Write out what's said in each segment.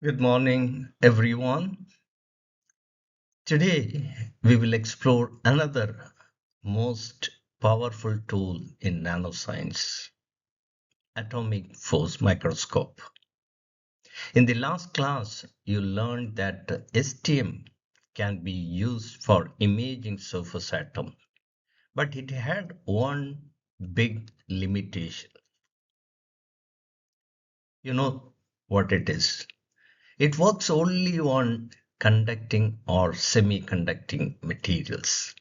Good morning, everyone. Today, we will explore another most powerful tool in nanoscience, atomic force microscope. In the last class, you learned that STM can be used for imaging surface atom, but it had one big limitation. You know what it is? It works only on conducting or semiconducting materials.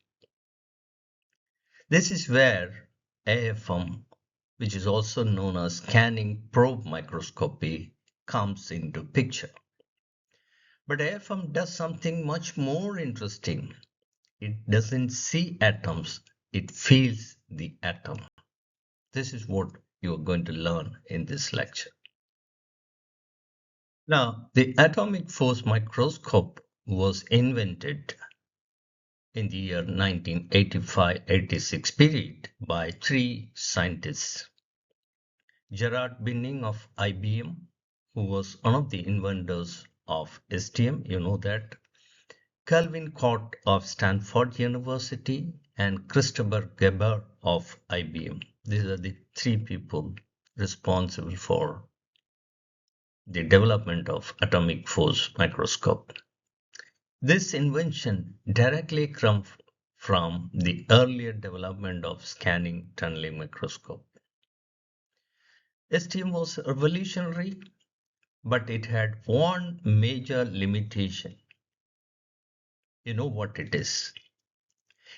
This is where AFM, which is also known as scanning probe microscopy, comes into picture. But AFM does something much more interesting. It doesn't see atoms, it feels the atom. This is what you are going to learn in this lecture. Now, the atomic force microscope was invented in the year 1985-86 period by three scientists. Gerard Binning of IBM, who was one of the inventors of STM, you know that. Calvin Cott of Stanford University and Christopher Geber of IBM. These are the three people responsible for the development of atomic force microscope. This invention directly comes from the earlier development of scanning tunneling microscope. STM was revolutionary, but it had one major limitation. You know what it is?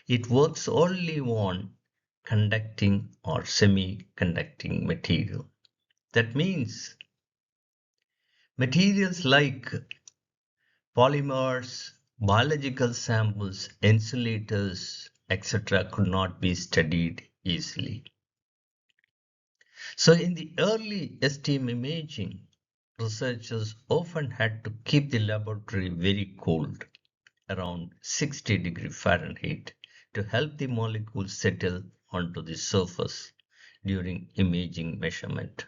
It works only on conducting or semi-conducting material. That means materials like polymers, biological samples, insulators, etc. could not be studied easily. So in the early STM imaging, researchers often had to keep the laboratory very cold, around 60 degrees Fahrenheit, to help the molecules settle onto the surface during imaging measurement.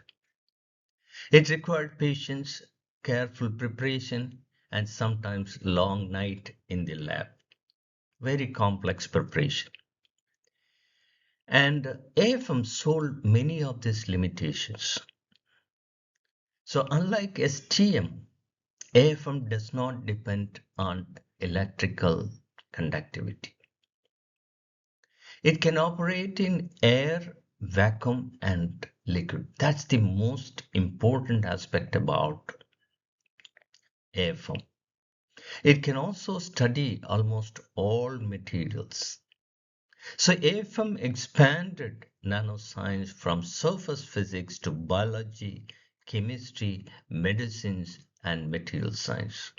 It required patience, careful preparation, and sometimes long night in the lab. Very complex preparation. And AFM solved many of these limitations. So unlike STM, AFM does not depend on electrical conductivity. It can operate in air, vacuum, and liquid. That's the most important aspect about AFM. It can also study almost all materials. So AFM expanded nanoscience from surface physics to biology, chemistry, medicines, and material science.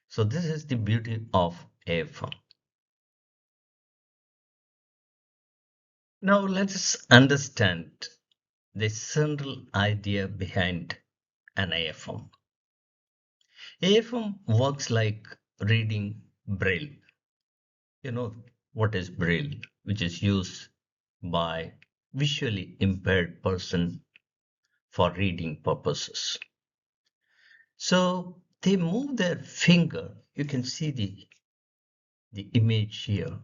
So this is the beauty of AFM. Now let's understand the central idea behind an AFM. AFM works like reading Braille. You know what is Braille, which is used by visually impaired person for reading purposes. So they move their finger. You can see the image here.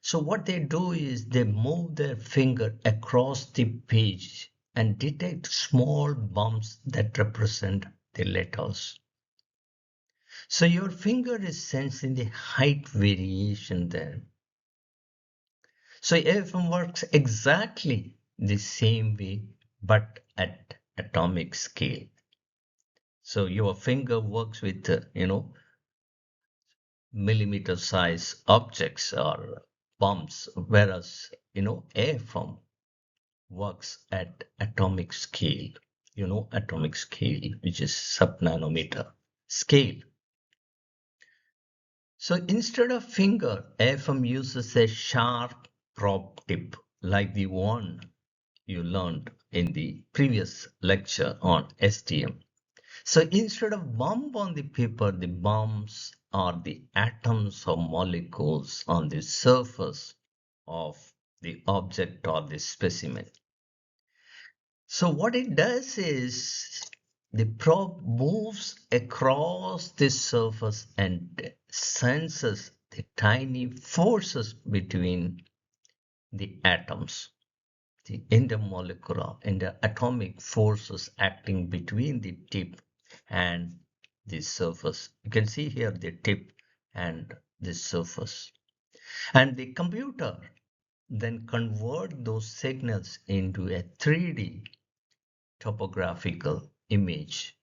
So what they do is they move their finger across the page and detect small bumps that represent the letters. So your finger is sensing the height variation there. So AFM works exactly the same way, but at atomic scale. So your finger works with, millimeter size objects or bumps, whereas, AFM works at atomic scale, atomic scale, which is sub-nanometer scale. So instead of finger, AFM uses a sharp probe tip like the one you learned in the previous lecture on STM. So instead of bump on the paper, the bumps are the atoms or molecules on the surface of the object or the specimen. So what it does is the probe moves across the surface and senses the tiny forces between the atoms, the intermolecular and the atomic forces acting between the tip and the surface. You can see here the tip and the surface. And the computer then convert those signals into a 3D topographical image.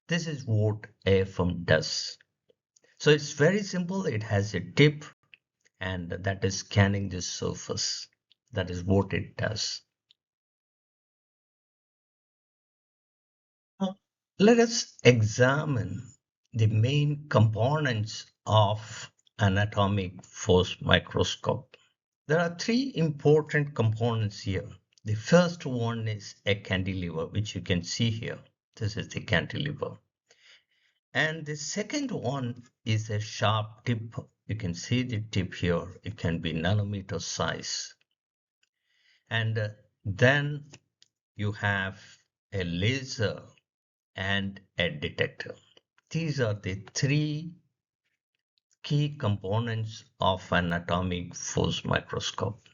This is what AFM does. So it's very simple. It has a tip and that is scanning the surface. That is what it does. Now, let us examine the main components of an atomic force microscope. There are three important components here. The first one is a cantilever, which you can see here. This is the cantilever. And the second one is a sharp tip. You can see the tip here. It can be nanometer size. And then you have a laser and a detector. These are the three key components of an atomic force microscope.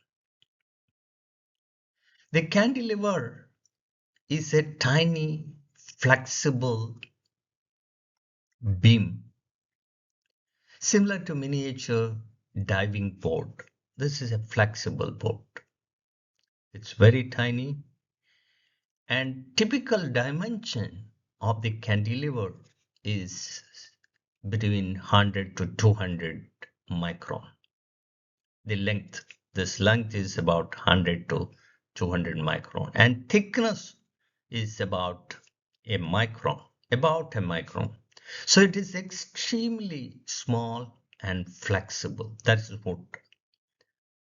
The cantilever is a tiny, flexible beam similar to miniature diving board. This is a flexible board. It's very tiny and typical dimension of the cantilever is between 100 to 200 micron. The length, this length is about 100 to 200 micron and thickness is about a micron. So it is extremely small and flexible. That is what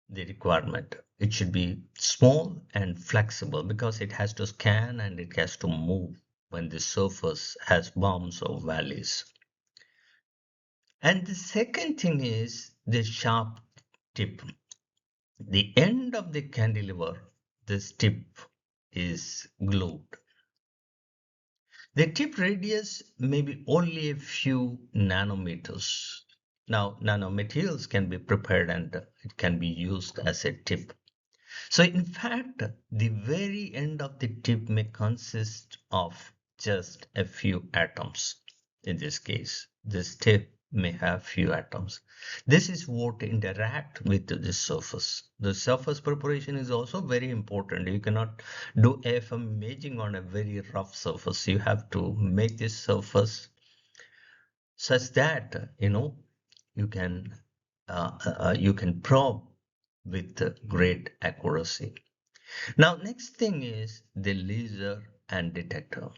the requirement. It should be small and flexible because it has to scan and it has to move when the surface has bumps or valleys. And the second thing is the sharp tip. The end of the cantilever, this tip is glued. The tip radius may be only a few nanometers. Now, nanomaterials can be prepared and it can be used as a tip. So in fact, the very end of the tip may consist of just a few atoms. In this case, this tip may have few atoms. This is what interact with the surface. The surface preparation is also very important. You cannot do AFM imaging on a very rough surface. You have to make this surface such that you can you can probe with great accuracy. Now, next thing is the laser and detector.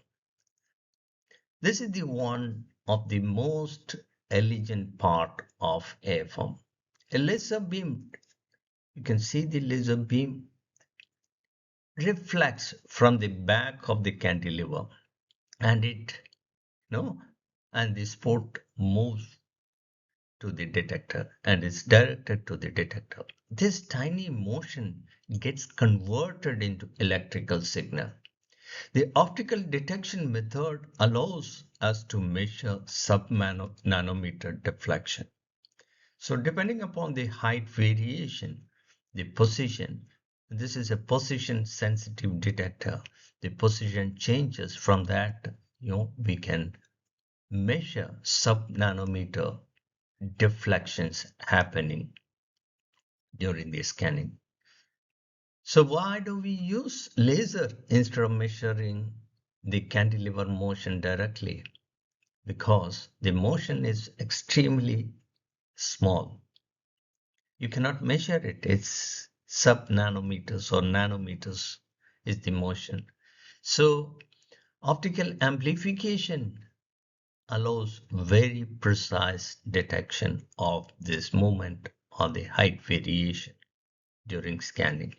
This is the one of the most elegant part of AFM. A laser beam, you can see the laser beam reflects from the back of the cantilever and it, and the spot moves to the detector and is directed to the detector. This tiny motion gets converted into electrical signal. The optical detection method allows us to measure sub-nanometer deflection. So depending upon the height variation, the position, this is a position sensitive detector. The position changes from that, we can measure sub-nanometer deflections happening during the scanning. So why do we use laser instead of measuring the cantilever motion directly? Because the motion is extremely small. You cannot measure it. It's sub-nanometers or nanometers is the motion. So optical amplification allows very precise detection of this movement or the height variation during scanning.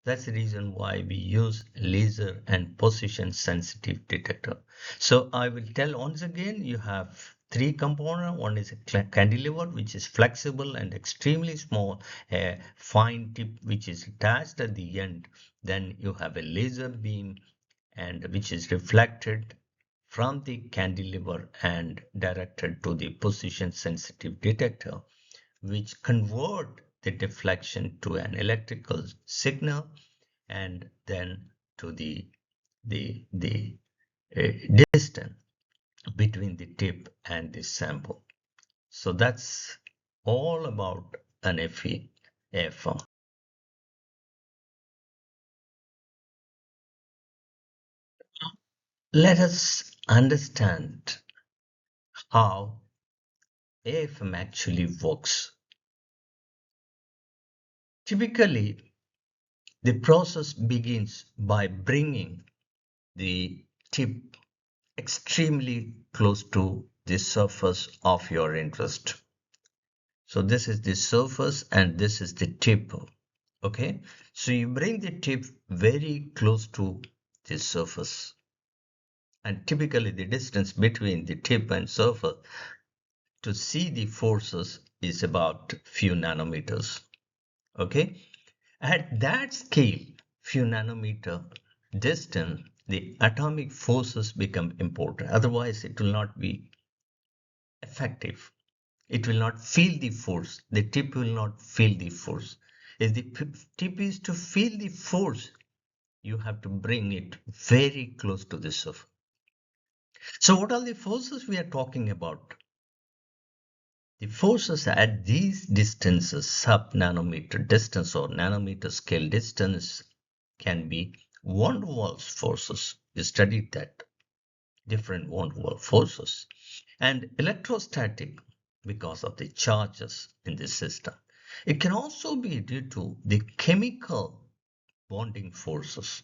That's the reason why we use laser and position sensitive detector. So I will tell once again, you have three components. One is a cantilever, which is flexible and extremely small, a fine tip which is attached at the end. Then you have a laser beam and which is reflected from the cantilever and directed to the position sensitive detector, which convert the deflection to an electrical signal and then to the distance between the tip and the sample. So that's all about an FE AFM. Let us understand how AFM actually works. Typically, the process begins by bringing the tip extremely close to the surface of your interest. So this is the surface and this is the tip. Okay, so you bring the tip very close to the surface, and typically the distance between the tip and surface to see the forces is about few nanometers. Okay, at that scale, few nanometer distance, the atomic forces become important. Otherwise, it will not be effective. It will not feel the force. The tip will not feel the force. If the tip is to feel the force, you have to bring it very close to the surface. So what are the forces we are talking about? The forces at these distances, sub-nanometer distance or nanometer scale distance, can be van der Waals forces. We studied that, different van der Waals forces. And electrostatic, because of the charges in the system. It can also be due to the chemical bonding forces.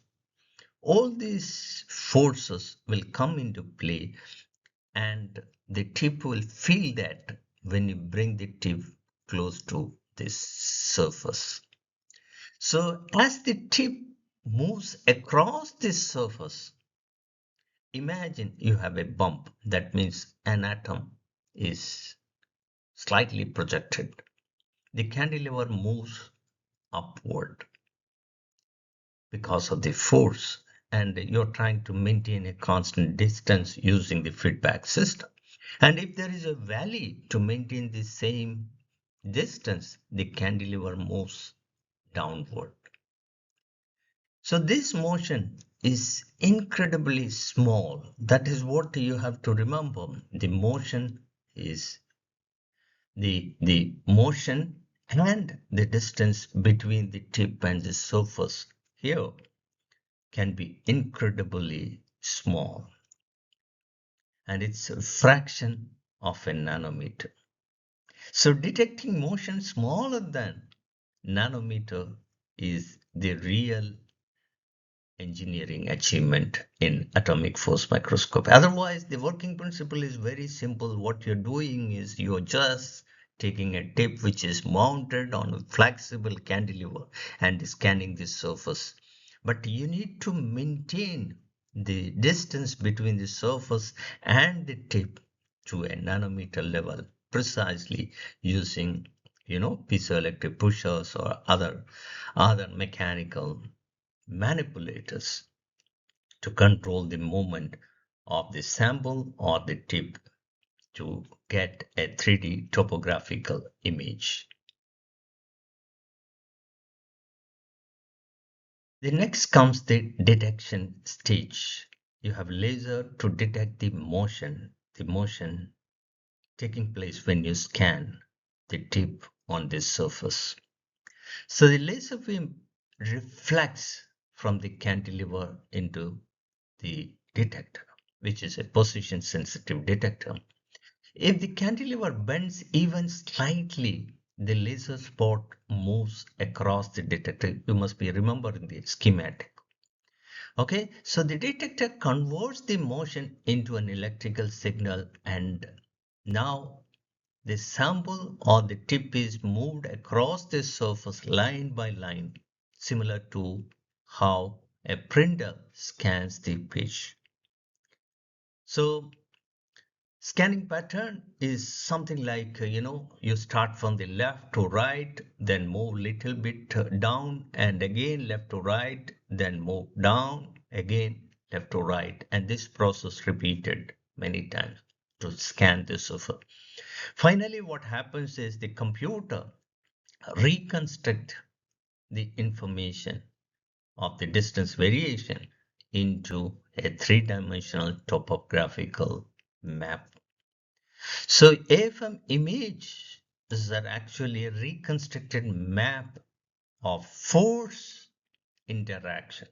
All these forces will come into play, and the tip will feel that when you bring the tip close to this surface. So as the tip moves across this surface, imagine you have a bump. That means an atom is slightly projected. The cantilever moves upward because of the force, and you're trying to maintain a constant distance using the feedback system. And if there is a valley, to maintain the same distance, the cantilever moves downward. So this motion is incredibly small. That is what you have to remember. The motion is the motion and the distance between the tip and the surface here can be incredibly small, and it's a fraction of a nanometer. So detecting motion smaller than nanometer is the real engineering achievement in atomic force microscopy. Otherwise, the working principle is very simple. What you're doing is you're just taking a tip which is mounted on a flexible cantilever and scanning the surface. But you need to maintain the distance between the surface and the tip to a nanometer level precisely using piezoelectric pushers or other mechanical manipulators to control the movement of the sample or the tip to get a 3D topographical image. The next comes the detection stage. You have laser to detect the motion taking place when you scan the tip on this surface. So the laser beam reflects from the cantilever into the detector, which is a position sensitive detector. If the cantilever bends even slightly, the laser spot moves across the detector. You must be remembering the schematic. Okay, so the detector converts the motion into an electrical signal, and now the sample or the tip is moved across the surface line by line, similar to how a printer scans the page. So scanning pattern is something like, you start from the left to right, then move little bit down, and again left to right, then move down, again left to right, and this process repeated many times to scan the surface. Finally, what happens is the computer reconstruct the information of the distance variation into a three-dimensional topographical map. So AFM image is that actually a reconstructed map of force interaction.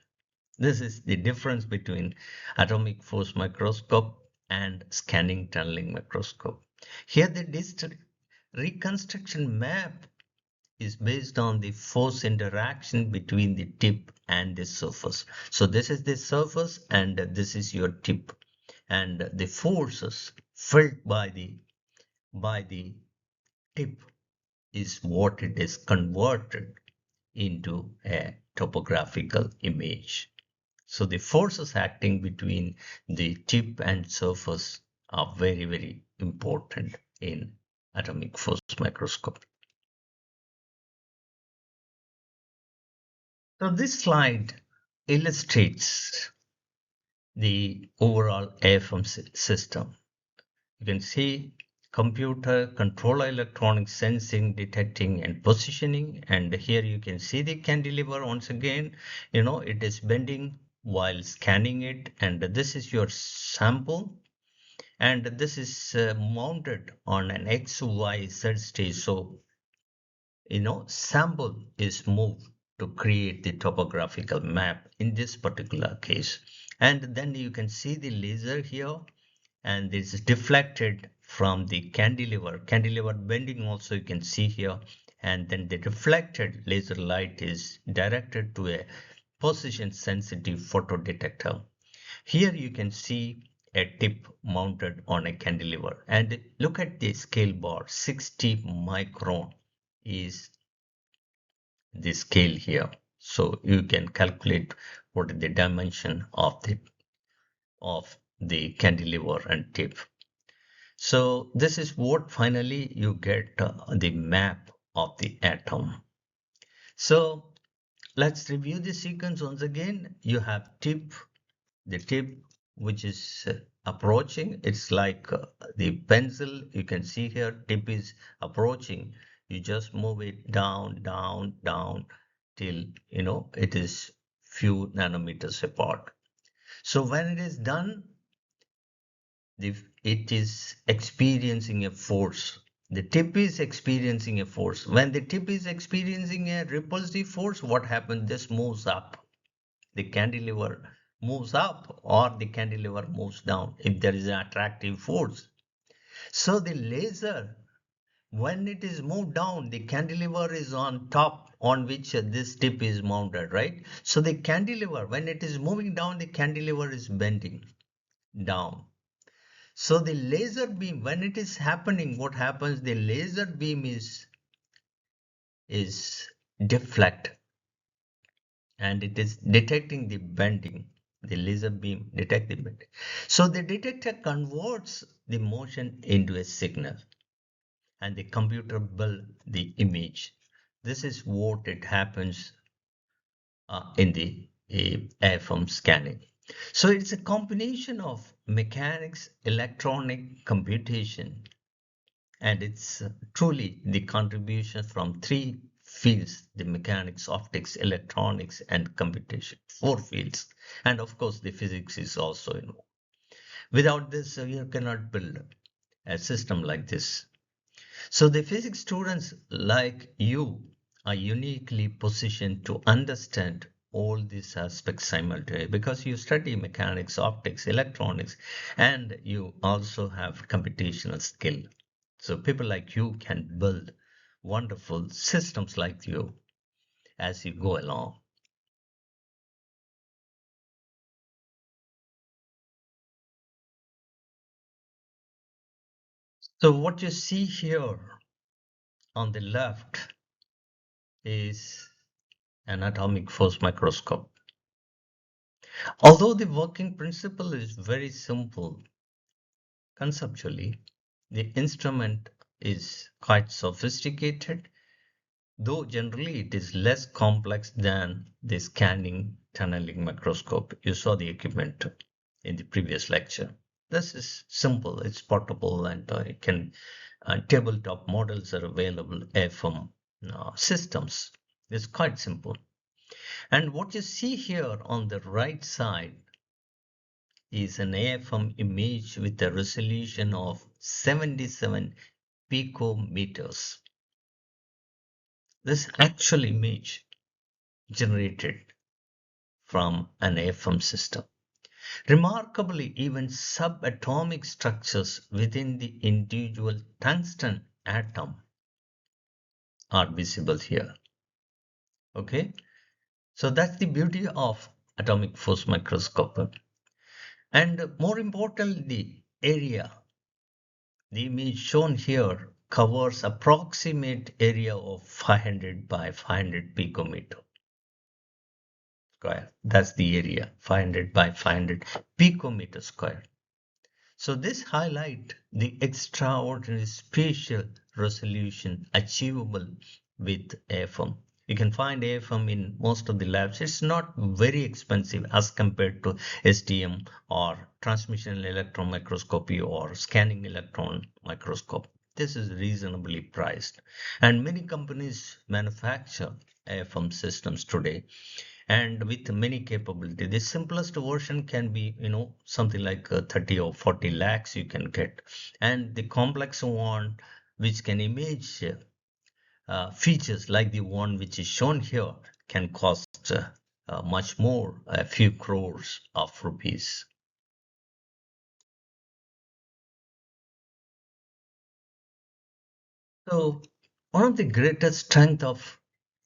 This is the difference between atomic force microscope and scanning tunneling microscope. Here the reconstruction map is based on the force interaction between the tip and the surface. So this is the surface and this is your tip, and the forces felt by the tip is what it is converted into a topographical image. So the forces acting between the tip and surface are very, very important in atomic force microscopy. So this slide illustrates the overall AFM system. You can see computer, controller, electronic sensing, detecting, and positioning. And here you can see the cantilever once again. It is bending while scanning it. And this is your sample. And this is mounted on an X, Y, Z stage. So sample is moved to create the topographical map in this particular case. And then you can see the laser here, and this is deflected from the cantilever bending also you can see here, and then the reflected laser light is directed to a position sensitive photodetector. Here you can see a tip mounted on a cantilever, and look at the scale bar. 60 micron is the scale here. So you can calculate what is the dimension of the cantilever and tip. So this is what finally you get the map of the atom. So let's review the sequence once again. You have the tip which is approaching. It's like the pencil. You can see here tip is approaching. You just move it down, down, down till it is few nanometers apart. So when it is done, it is experiencing a force. The tip is experiencing a force. When the tip is experiencing a repulsive force, what happens? This moves up. The cantilever moves up or the cantilever moves down if there is an attractive force. So the laser, when it is moved down, the cantilever is on top on which this tip is mounted, right? So the cantilever, when it is moving down, the cantilever is bending down. So the laser beam, when it is happening, what happens? The laser beam is deflect, and it is detecting the bending. The laser beam detects the bending. So the detector converts the motion into a signal, and the computer builds the image. This is what it happens in the AFM scanning. So it's a combination of mechanics, electronic, computation, and it's truly the contribution from three fields: the mechanics, optics, electronics, and computation. Four fields, and of course the physics is also involved. Without this you cannot build a system like this. So the physics students like you are uniquely positioned to understand all these aspects simultaneously because you study mechanics, optics, electronics, and you also have computational skill. So people like you can build wonderful systems like you as you go along. So what you see here on the left is an atomic force microscope. Although the working principle is very simple, conceptually, the instrument is quite sophisticated, though generally it is less complex than the scanning tunneling microscope. You saw the equipment in the previous lecture. This is simple, it's portable, and it can tabletop models are available AFM systems. It's quite simple. And what you see here on the right side is an AFM image with a resolution of 77 picometers. This actual image generated from an AFM system. Remarkably, even subatomic structures within the individual tungsten atom are visible here. Okay, so that's the beauty of atomic force microscope. And more importantly, the image shown here covers approximate area of 500 by 500 picometer square. That's the area, 500 by 500 picometer square. So this highlights the extraordinary spatial resolution achievable with AFM. You can find AFM in most of the labs. It's not very expensive as compared to STM or transmission electron microscopy or scanning electron microscope. This is reasonably priced. And many companies manufacture AFM systems today, and with many capability. The simplest version can be, something like 30 or 40 lakhs you can get. And the complex one, which can image features like the one which is shown here, can cost much more, a few crores of rupees. So one of the greatest strength of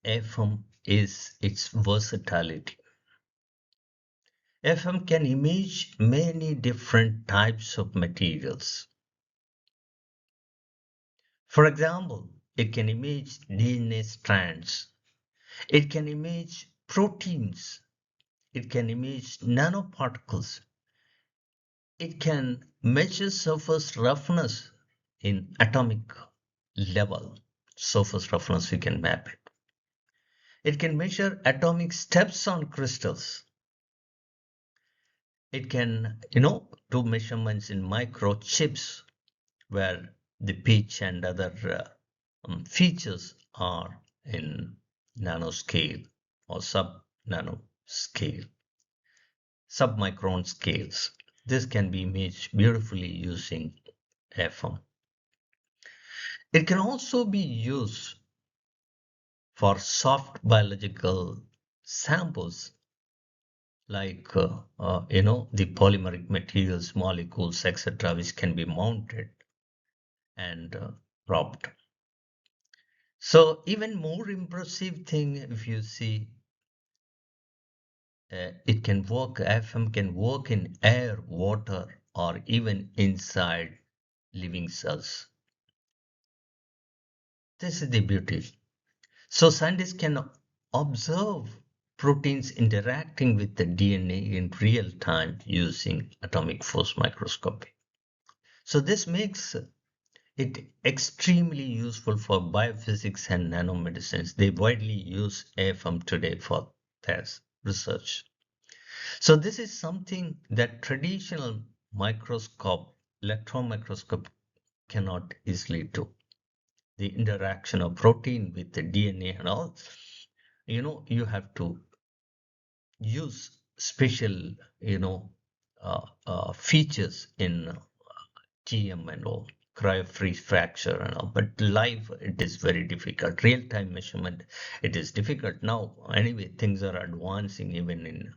AFM is its versatility. AFM can image many different types of materials. For example, it can image DNA strands, it can image proteins, it can image nanoparticles, it can measure surface roughness in atomic level. Surface roughness, we can map it. It can measure atomic steps on crystals. It can, do measurements in microchips where the pitch and other features are in nanoscale or sub-nanoscale, sub-micron scales. This can be imaged beautifully using AFM. It can also be used for soft biological samples like the polymeric materials, molecules, etc., which can be mounted and propped. So even more impressive thing, if you see, it can work, AFM can work in air, water, or even inside living cells. This is the beauty. So scientists can observe proteins interacting with the DNA in real time using atomic force microscopy. So this makes it extremely useful for biophysics and nanomedicines. They widely use AFM today for their research. So this is something that traditional microscope, electron microscope cannot easily do. The interaction of protein with the DNA and all, you have to use special, features in GM and all, cryo-freeze fracture and all. But live, it is very difficult. Real-time measurement, it is difficult now. Anyway, things are advancing even in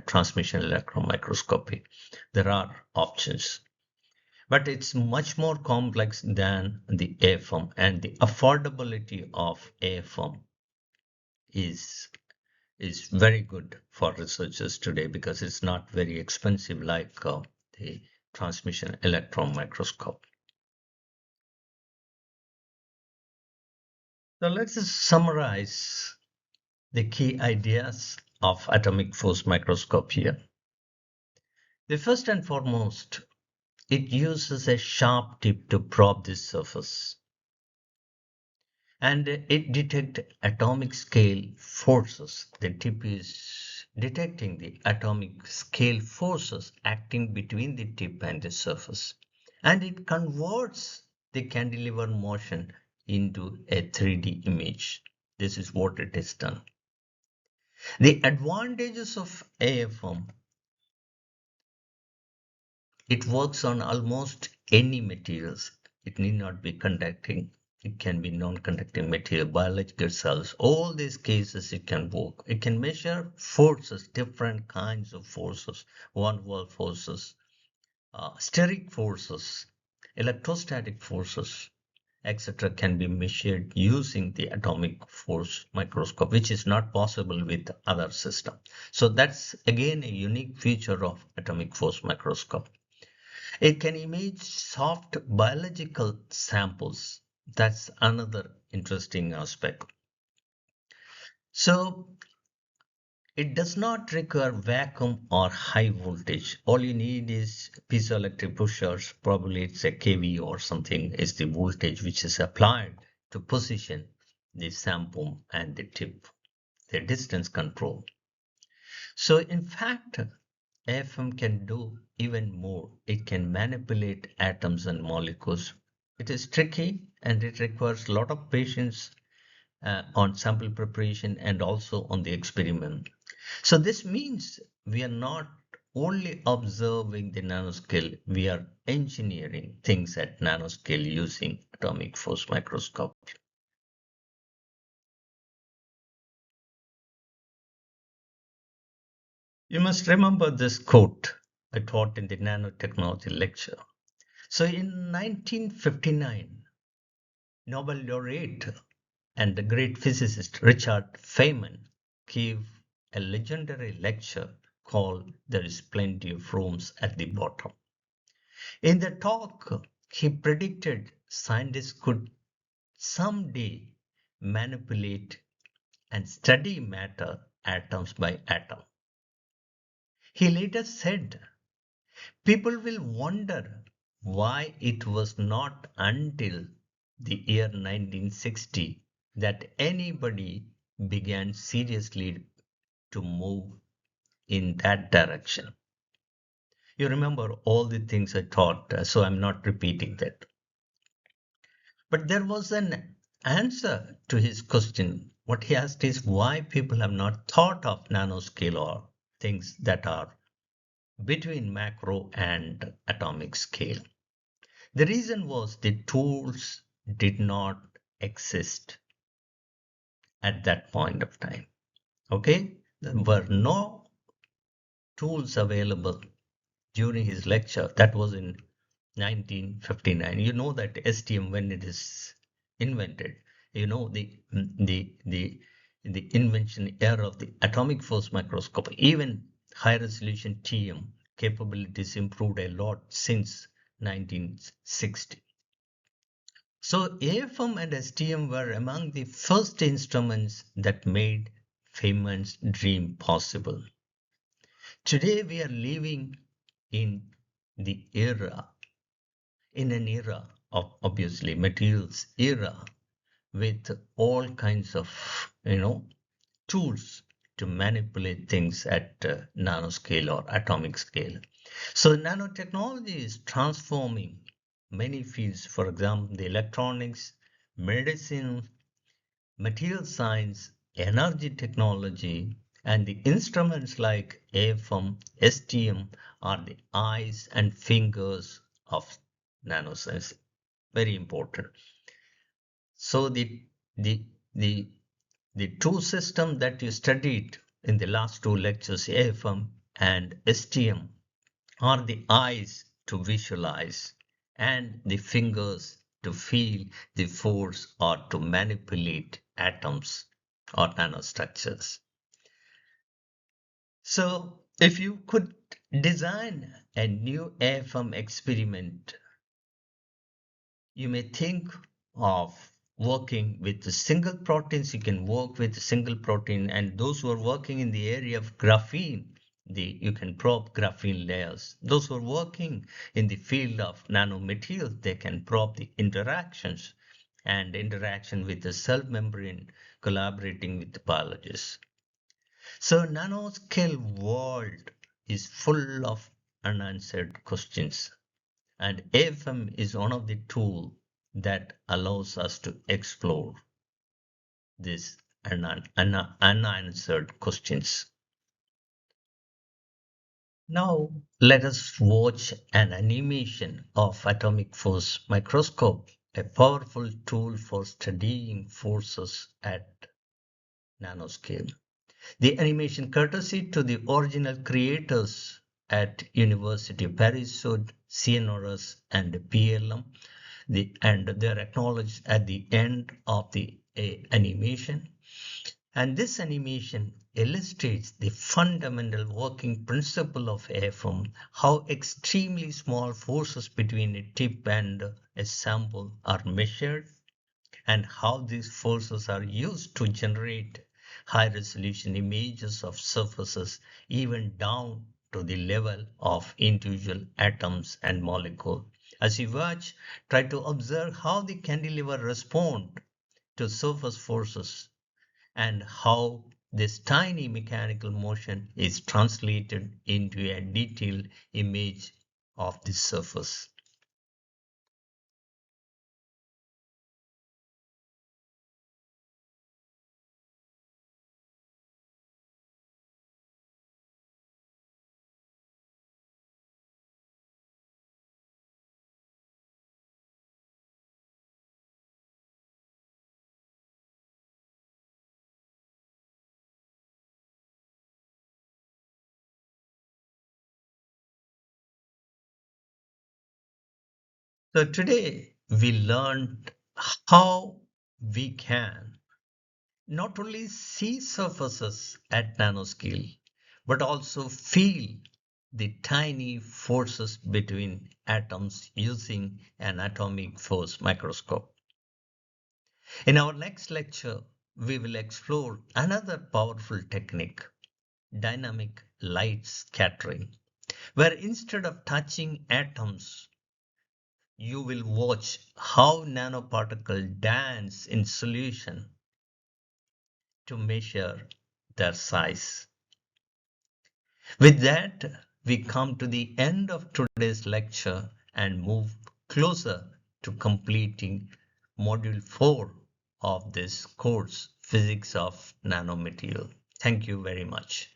transmission electron microscopy. There are options, but it's much more complex than the AFM, and the affordability of AFM is is very good for researchers today because it's not very expensive like the transmission electron microscope. So let's just summarize the key ideas of atomic force microscope here. The first and foremost, it uses a sharp tip to probe the surface, and it detects atomic scale forces. The tip is detecting the atomic scale forces acting between the tip and the surface. And it converts the cantilever motion into a 3D image. This is what it is done. The advantages of AFM, it works on almost any materials. It need not be conducting. It can be non-conducting material, biological cells. All these cases it can work. It can measure forces, different kinds of forces, van der forces, steric forces, electrostatic forces, etc. can be measured using the atomic force microscope, which is not possible with other system. So that's again a unique feature of atomic force microscope. It can image soft biological samples. That's another interesting aspect. So it does not require vacuum or high voltage. All you need is piezoelectric pushers, probably it's a kV or something, is the voltage which is applied to position the sample and the tip, the distance control. So in fact, AFM can do even more. It can manipulate atoms and molecules. It is tricky and it requires a lot of patience on sample preparation and also on the experiment. So this means we are not only observing the nanoscale, we are engineering things at nanoscale using atomic force microscope. You must remember this quote I taught in the nanotechnology lecture. So in 1959, Nobel laureate and the great physicist Richard Feynman gave a legendary lecture called There is Plenty of Rooms at the Bottom. In the talk, he predicted scientists could someday manipulate and study matter atoms by atom. He later said, people will wonder why it was not until the year 1960 that anybody began seriously to move in that direction. You remember all the things I taught, so I'm not repeating that. But there was an answer to his question. What he asked is why people have not thought of nanoscale or things that are between macro and atomic scale. The reason was the tools did not exist at that point of time. Okay? There were no tools available during his lecture. That was in 1959. You know that STM, when it is invented, you know the invention era of the atomic force microscope, even high resolution TM capabilities improved a lot since 1960. So AFM and STM were among the first instruments that made Feynman's dream possible. Today we are living in the era, in an era of obviously materials era with all kinds of, tools to manipulate things at nanoscale or atomic scale. So nanotechnology is transforming many fields, for example, the electronics, medicine, material science, energy technology, and the instruments like AFM, STM are the eyes and fingers of nanoscience. Very important. So the the the two systems that you studied in the last two lectures, AFM and STM, are the eyes to visualize and the fingers to feel the force or to manipulate atoms or nanostructures. So if you could design a new AFM experiment, you may think of working with the single proteins. You can work with single protein, and those who are working in the area of graphene, you can probe graphene layers. Those who are working in the field of nanomaterials, they can probe the interactions and interaction with the cell membrane, collaborating with the biologists. So nanoscale world is full of unanswered questions, and AFM is one of the tools that allows us to explore these unanswered questions. Now let us watch an animation of atomic force microscope, a powerful tool for studying forces at nanoscale. The animation courtesy to the original creators at University of Paris, Sud, CNRS and PLM, and they're acknowledged at the end of the animation. And this animation illustrates the fundamental working principle of AFM, how extremely small forces between a tip and a sample are measured, and how these forces are used to generate high resolution images of surfaces, even down to the level of individual atoms and molecules. As you watch, try to observe how the cantilever respond to surface forces and how this tiny mechanical motion is translated into a detailed image of the surface. So today we learned how we can not only see surfaces at nanoscale, but also feel the tiny forces between atoms using an atomic force microscope. In our next lecture, we will explore another powerful technique, dynamic light scattering, where instead of touching atoms, you will watch how nanoparticles dance in solution to measure their size. With that, we come to the end of today's lecture and move closer to completing module 4 of this course, Physics of Nanomaterial. Thank you very much.